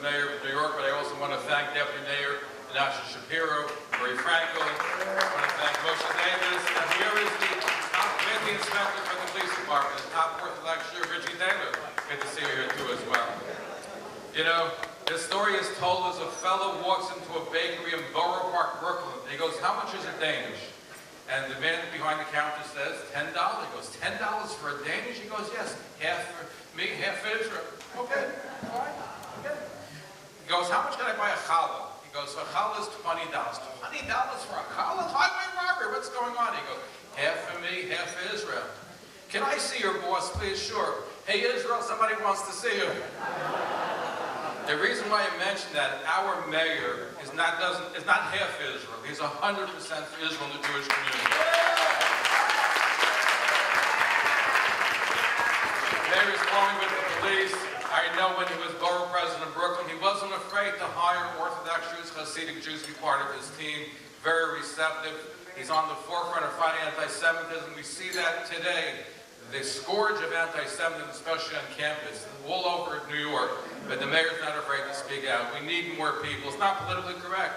Mayor of New York, but I also want to thank Deputy Mayor Nasha Shapiro, Marie Frankel. I want to thank Moshe Davis. And here is the top committee inspector for the police department, the top fourth election, Richie Taylor. Good to see you here too as well. You know, this story is told as a fellow walks into a bakery in Borough Park, Brooklyn. He goes, "How much is a Danish?" And the man behind the counter says, $10. He goes, $10 for a Danish? He goes, "Yes, half for me, half for Israel." Okay, all right, okay. He goes, "How much can I buy a challah?" He goes, "A challah is $20. $20 for a challah? Highway robbery, what's going on?" He goes, "Half for me, half for Israel." "Can I see your boss, please?" "Sure." "Hey, Israel, somebody wants to see you." The reason why I mentioned that, our mayor is not half Israel. He's 100% for Israel and the Jewish community. The mayor is going with the police. I know when he was borough president of Brooklyn, he wasn't afraid to hire Orthodox Jews, Hasidic Jews to be part of his team. Very receptive. He's on the forefront of fighting anti-Semitism. We see that today. The scourge of anti-Semitism, especially on campus, all over New York, but the mayor's not afraid to speak out. We need more people. It's not politically correct.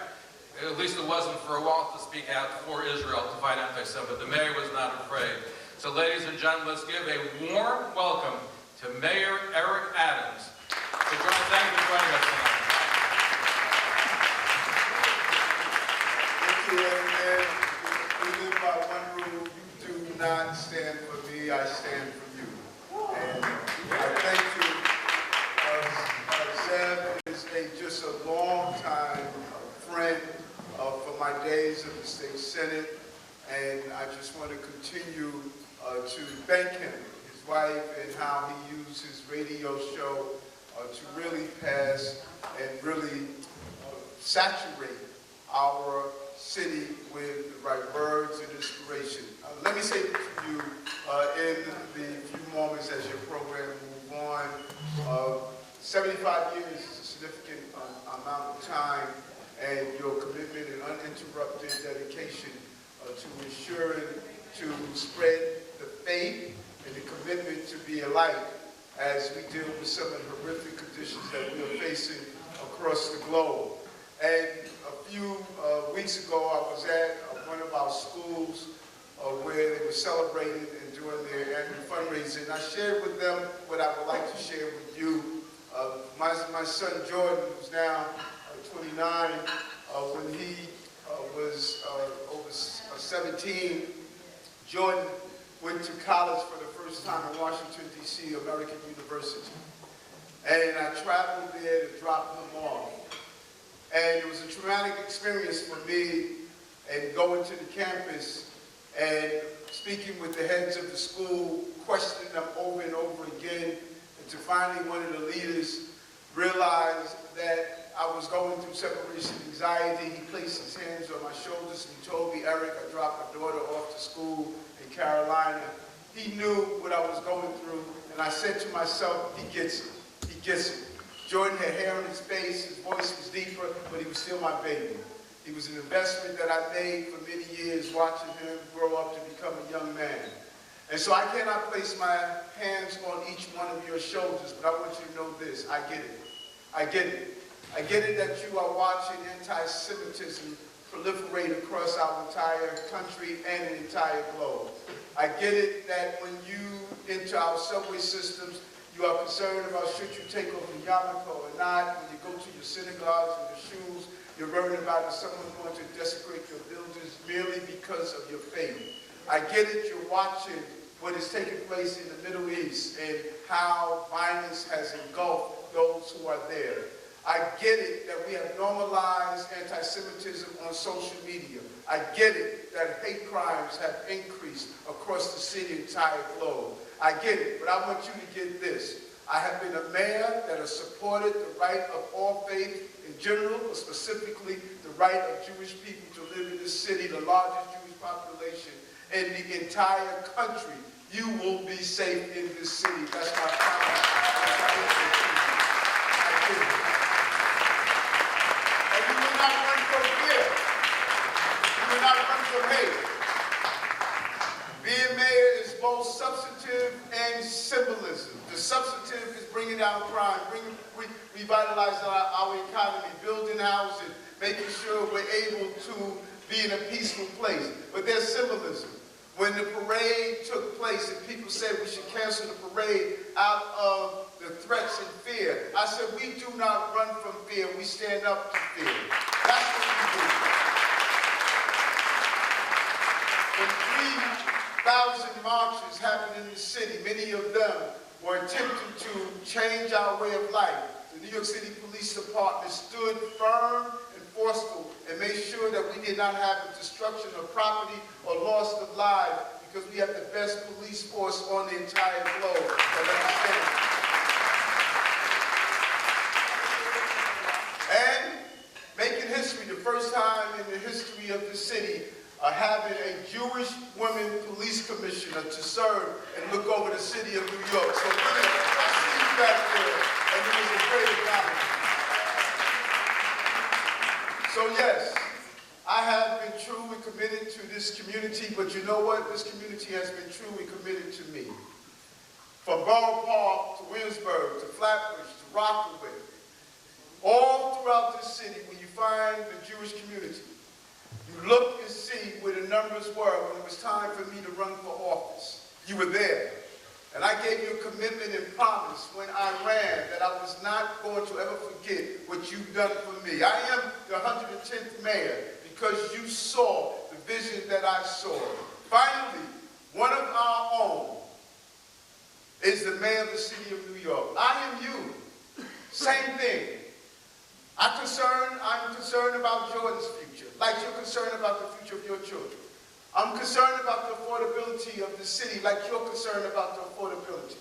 At least it wasn't for a while to speak out for Israel to fight anti-Semitism. The mayor was not afraid. So ladies and gentlemen, let's give a warm welcome to Mayor Eric Adams. Thank you for joining us tonight. Thank you, Mayor. We live by one rule: you do not stand for me, I stand for you. And I thank you. Zeb is just a long time friend from my days of the state senate, and I just want to continue to thank him, his wife, and how he used his radio show to really pass and really saturate our city with the right words and inspiration. Let me say to you in the few moments as your program moves on, 75 years is a significant amount of time, and your commitment and uninterrupted dedication to ensuring to spread the faith and the commitment to be a light as we deal with some of the horrific conditions that we are facing across the globe. And a few weeks ago, I was at one of our schools where they were celebrating and doing their annual fundraising. And I shared with them what I would like to share with you. My son Jordan, who's now 29, when he was over 17, Jordan went to college for the first time in Washington, D.C., American University. And I traveled there to drop him off. And it was a traumatic experience for me, and going to the campus and speaking with the heads of the school, questioning them over and over again, and to finally one of the leaders realized that I was going through separation anxiety. He placed his hands on my shoulders and he told me, "Eric, I dropped my daughter off to school in Carolina." He knew what I was going through, and I said to myself, he gets it. He gets it. Jordan had hair on his face, his voice was deeper, but he was still my baby. He was an investment that I made for many years, watching him grow up to become a young man. And so I cannot place my hands on each one of your shoulders, but I want you to know this: I get it. I get it. I get it that you are watching anti-Semitism proliferate across our entire country and the entire globe. I get it that when you enter our subway systems, you are concerned about should you take off a yarmulke or not. When you go to your synagogues and your shoes, you're worried about if someone's going to desecrate your buildings merely because of your faith. I get it, you're watching what is taking place in the Middle East and how violence has engulfed those who are there. I get it that we have normalized anti-Semitism on social media. I get it that hate crimes have increased across the city, entire globe. I get it, but I want you to get this. I have been a mayor that has supported the right of all faith in general, but specifically the right of Jewish people to live in this city, the largest Jewish population in the entire country. You will be safe in this city. That's my promise. I get it. And you will not run from fear. You will not run from hate. Being mayor is both substantive and symbolism. The substantive is bringing down crime, revitalizing our economy, building houses, making sure we're able to be in a peaceful place. But there's symbolism. When the parade took place and people said we should cancel the parade out of the threats and fear, I said we do not run from fear, we stand up to fear. That's what we do. When 3,000 marches happened in the city, many of them were attempting to change our way of life. The New York City Police Department stood firm and forceful and made sure that we did not have the destruction of property or loss of lives, because we have the best police force on the entire globe that understands. And making history, the first time in the history of the city, having a Jewish woman police commissioner to serve and look over the city of New York. So really, I see you back there, and it was a great accomplishment. So yes, I have been true and committed to this community, but you know what? This community has been true and committed to me. From Borough Park to Williamsburg to Flatbush to Rockaway, all throughout this city, when you find the Jewish community, you look and see where the numbers were when it was time for me to run for office. You were there. And I gave you a commitment and promise when I ran that I was not going to ever forget what you've done for me. I am the 110th mayor because you saw the vision that I saw. Finally, one of our own is the mayor of the city of New York. I am you. Same thing. I'm concerned about Jordan's future, like you're concerned about the future of your children. I'm concerned about the affordability of the city, like you're concerned about the affordability.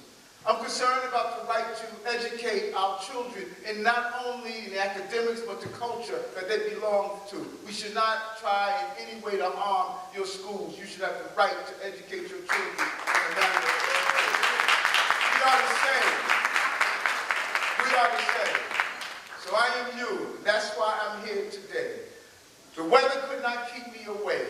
I'm concerned about the right to educate our children, and not only in academics, but the culture that they belong to. We should not try in any way to harm your schools. You should have the right to educate your children in a manner that we are the same. We are the same. So I am you. That's why I'm here today. The weather could not keep me away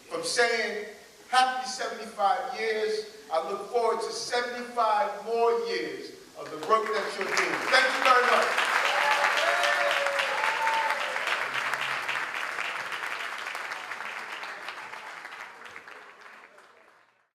from saying happy 75 years. I look forward to 75 more years of the work that you're doing. Thank you very much.